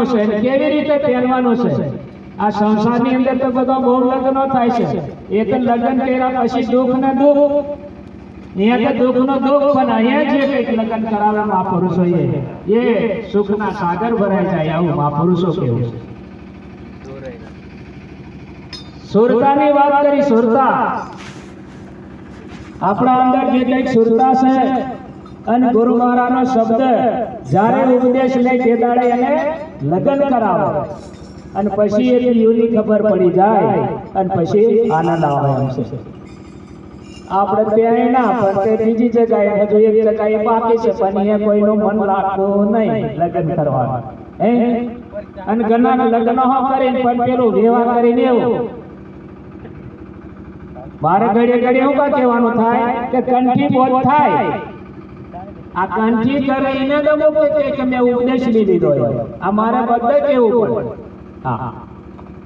પહેરવાનું છે, કેવી રીતે પહેરવાનું છે. આ સંસારની અંદર તો બધા બહુ લગ્નો થાય છે. એક લગ્ન કર્યા પછી દુઃખ ને દુઃખ, અહીંયા તો દુઃખ નો દુઃખ, પણ અહીંયા જે કંઈક લગ્ન કરાવે મહાપુરુષો એ સુખના સાગર ભરાઈ જાય, આવું મહાપુરુષો કેવું છે. સુરતાની વાત કરી. સુરતા આપણા અંદર જે કંઈક સુરતા છે, અને ગુરુ મહારાજનો શબ્દ જ્યારે ઉપદેશ લે તે દાડે એને લગ્ન કરાવે, અને પછી એ જીવની ખબર પડી જાય, અને પછી આનંદ આવે એમ છે. આપણે ત્યાં ના, પણ તે બીજી જગ્યાએ હજુ એક જગ્યાએ બાકી છે, પણ અહીંયા કોઈનું મન લાગતું નહીં લગ્ન કરવાનું. અને ઘણા લગ્ન કરીને પણ પેલું વિવાહ કરીને એવું મારે ઘડીએ ઘડીએ શું કહેવાનું થાય કે કંઠી બોધ થાય. આ કંઠી કરે એને તો કે મેં ઉપદેશ લીધો, આ મારે બધે કેવું પડે. હા,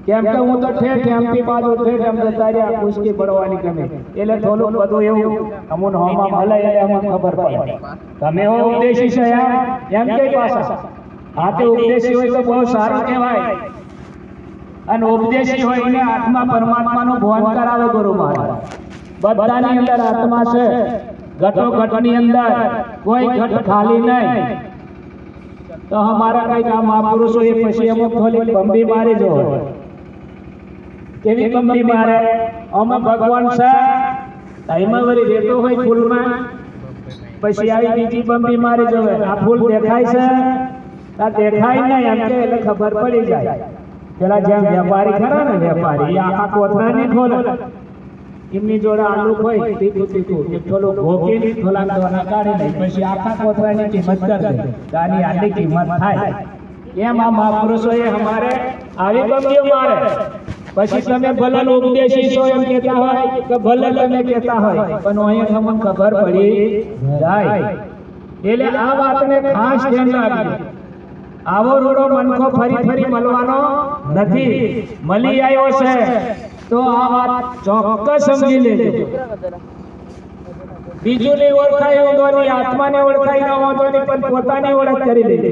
કેમ કે હું તો ઠેઠ એમપી બાજુ ઠેઠ એમ તારી આ કુસ્તી પડવાની ગમે, એટલે થોડું બધું એવું અમુન હોમાં મળે એટલે અમને ખબર પડે તમે હો ઉપદેશી છે એમ કઈ પાછા. આ તે ઉપદેશી હોય તો બહુ સારું કહેવાય, અને ઉપદેશી હોય એને આત્મા પરમાત્માનું ભાન કરાવે ગુરુ મહારાજ. બધાની અંદર આત્મા છે, ઘટો ઘટની અંદર કોઈ ઘટ ખાલી નહીં. તો અમારા કઈક આ મહાપુરુષો એ પછી અમુક થોડી બંબી મારી જો. કેવી બંબી મારે? અમે ભગવાન છે એમાં વળી રહેતો હોય ફૂલમાં, પછી આવી બીજી બંબી મારી જોવે. આ ફૂલ દેખાય છે, આ દેખાય નહીં એમ કે એટલે ખબર પડી જાય. પેલા જેમ વેપારી ખરા ને, વેપારી આખા કોથળા નહીં ખોલે, એમની જોડે આલુ હોય તીખું તીખું એક થોડું ભોગીને થોડા દોના કાઢી દે, પછી આખા કોથળાની કિંમત કરી દે, આની આટલી કિંમત થાય. એમ આ મહાપુરુષોએ અમારે આવી બંબીઓ મારે. પછી તમે ભલે ઉપદેશી છો એમ કહેતા હોય કે ભલે તમે કહેતા હોય, પણ અહીંયા તમને ખબર પડી જાય. એટલે આ વાતને ખાસ ધ્યાન રાખજો. આવો રૂડો મનખો ફરી ફરી મળવાનો નથી. મળી આવ્યો છે તો આ વાત ચોક્કસ સમજી લેજો. બીજું ને ઓળખાય હોતો નહીં, આત્માને ઓળખાય ન હોતો નહીં, પણ પોતાની ઓળખ કરી લેજો.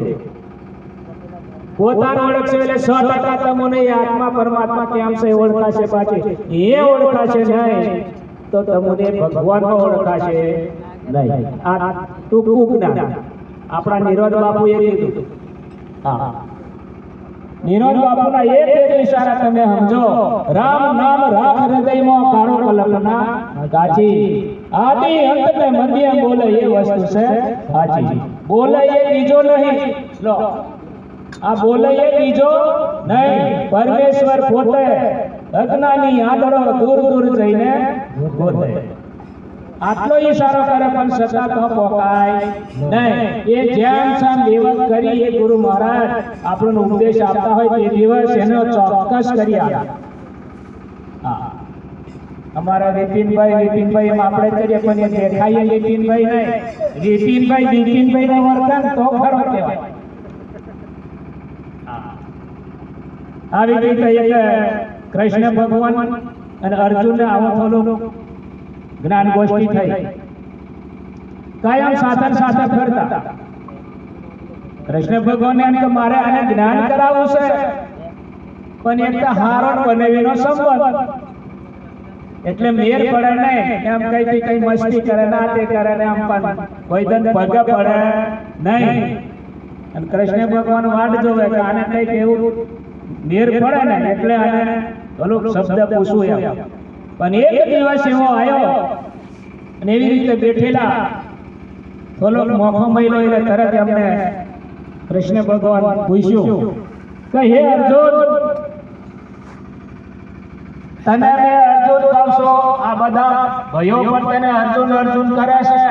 પોતાનો ઓળખશે એટલે 100% તમને આત્મા પરમાત્મા કેમ છે ઓળખાશે. પાછી એ ઓળખાશે નહીં તો તમને ભગવાન ઓળખાશે નહીં. આ ટૂંકું જ્ઞાન આપણા નિરોધ બાપુએ કીધું. હા, નિરોધ બાપુના એક ઈશારા તમે સમજો. રામ નામ રાખ હૃદયમાં, કાળો કલમના કાચી. આદિ અંત મે મધ્યમ બોલે એ વસ્તુ છે સાચી. બોલે એ બીજો નહીં. લો, આ બોલે એ બીજો નહીં, પરમેશ્વર પોતે. અજ્ઞાની આદરો દૂર દૂર જઈને ગોતે. આટલો ઈશારો કરે પણ સતા તો પોકાય નહીં. એ જેમ સામ દેવક કરી એ ગુરુ મહારાજ આપણને ઉપદેશ આપતા હોય તે દિવસ એનો ચોક્કસ કરી આપે. હા, અમારા વિપિનભાઈ એમ આપણે કરીએ, પણ એ દેખાઈએ વિપિનભાઈ નહીં. વિપિનભાઈ નો વર્તન તો ખરો કહેવાય. આવી રીતે કૃષ્ણ ભગવાન અને અર્જુનને આવો થોડું જ્ઞાન ગોષ્ઠી થઈ. કાયમ સાધન સાથે ફરતા. કૃષ્ણ ભગવાન એમ કે મારે આને જ્ઞાન કરાવવું છે, પણ એક તો હારો બનાવીનો સંબંધ, એટલે મેર પડે નહીં. એમ કઈ મસ્તી કરે ના તે કરે ને, આમ પણ કોઈ દન પગ પડે નહીં. અને કૃષ્ણ ભગવાન વાટ જોવે કે આને કઈક એવું મેર પડે ને, એટલે આને ભલો શબ્દ પૂછવું એમ. પણ એક દિવસ એવો આવ્યો અને એવી રીતે બેઠેલા થોડોક મોખો મહિલો એટલે તરત એમને કૃષ્ણ ભગવાન પૂછ્યું કે હે અર્જુન, તને અર્જુન કહું છો, આ બધા ભાઈઓ પણ તને અર્જુન અર્જુન કરે છે,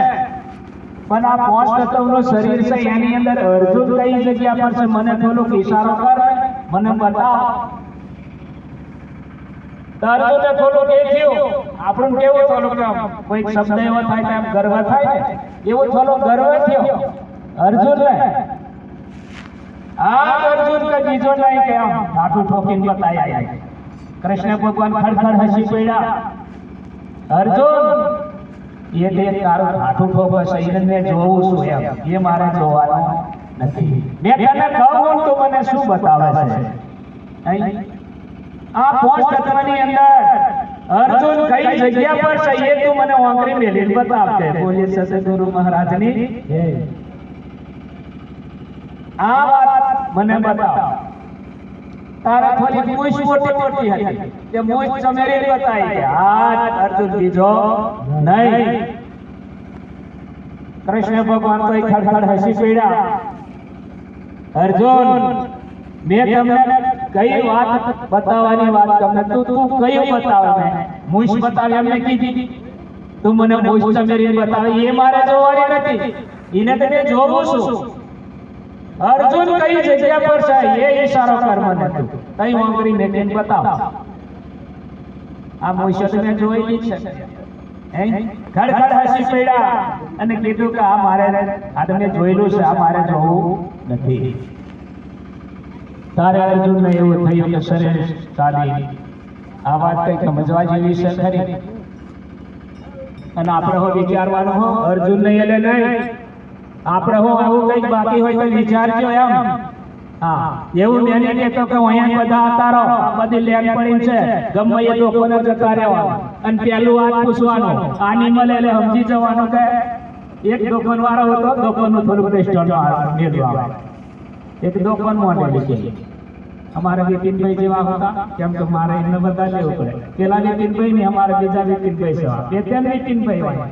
પણ આ 5 તત્વનું શરીર છે એની અંદર અર્જુન કઈ જગ્યા પર છે? મને થોડોક ઈશારો કર, મને બતાવ. અર્જુને થોડુંક એ થયું, આપણું કેવું થોડુંક કોઈ શબ્દ એવો થાય તો એમ ગર્વ થાય ને, એવો થોડો ગર્વ થયો અર્જુનને. આ અર્જુન કે બીજો નહીં કે આમ હાથું ઠોકીને બતાયા. કૃષ્ણ ભગવાન ખડખડ હસી પડ્યા. અર્જુન, એ દેખ તારું હાથું ઠોકો છે, એને મેં જોવું છું એમ, એ મારે જોવાનું નથી. મેં તને કહું તું આપણને શું બતાવે છે? અહીં આ પાંચ તત્વની અંદર અર્જુન કઈ જગ્યા પર છે એ તું મને આંગળી મેલીને બતાવતે. બોલીએ સતગુરુ મહારાજની જય. આ વાત મને બતાવ. તારા થોડી મૂછ મોટી મોટી હતી તે મૂછ ચમેરી બતાવી કે આ અર્જુન બીજો નહીં. કૃષ્ણ ભગવાન તો ખડખડ હસી પડ્યા. અર્જુન મેં તમને કઈ વાત બતાવવાની વાત તમને તું કયું બતાવે? મેં મૂછ બતાવી એમને કીધી. તું મને મૂછ ચમેરી બતાવી એ મારે જોવાની નથી, એને તો મેં જોવું છું. અર્જુન કઈ જગ્યા પર છે એ ઈશારો કર મને. તું કઈ આંગળી મેલીને બતાવ. આ મૂછ તમે જોયેલી છે. ખડખડ હસી પડ્યા અને કીધું કે આ મારે આ તમે જોયેલું છે, આ મારે જોવું નથી. તારે અર્જુનને એવું થયું કે શરીર ચાલી આ વાત કઈ સમજવા જેવી છે ખરી? અને આપણે હો વિચારવાનું હો અર્જુન નહીં એટલે નહીં. આપણે હો આવું કઈક બાકી હોય તો વિચારજો એમ. હા, એવું મેં નહીં કહેતો કે અહીંયા બધા અતારો બધી લેન પડી છે ગમે એ લોકોને જતા રહેવાનું અને પેલું વાત પૂછવાનું આની મળે એટલે સમજી જવાનું કે એક દુકાન વાળો હતો, દુકાનનું થોડું રેસ્ટોરન્ટ મેળવા એક દુકાન મોડેલી કે અમારા વિપિનભાઈ જેવા હતા, કેમ કે મારે એમને બધા લેવું પડે. પેલા વિપિનભાઈ ને અમારા બીજા વિપિનભાઈ સેવા બે ત્રણ વિપિનભાઈ હોય.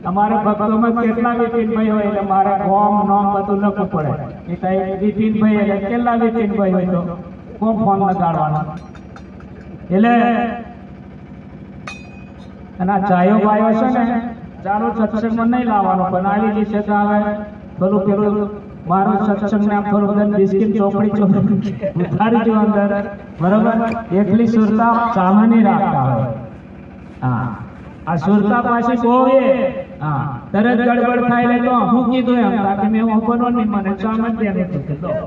અમારે ભક્તોમાં કેટલા વિપિનભાઈ હોય એટલે મારે ફોર્મ નોમ બધું લખવું પડે. એ કઈ વિપિનભાઈ એટલે કેટલા વિપિનભાઈ હોય તો કોમ ફોન લગાડવાનો. એટલે અને આ ચાયો બાયો છે ને ચાલો સત્સંગમાં નહીં લાવવાનો પણ આવી જશે તો આવે થોડું પેલું મારું સત્સંગ નામ થોડું બધા બિસ્કિટ ચોપડી ઉતારી જો અંદર બરોબર. એટલી સુરતા સામાન્ય રાખતા હોય. હા, આ સુરતા પાછી બહુ એ હા તરત ગડબડ થાય એટલે તો હું કીધું એમ બાકી મેં ઓપનો નહીં મને સામાન્ય નથી કીધું.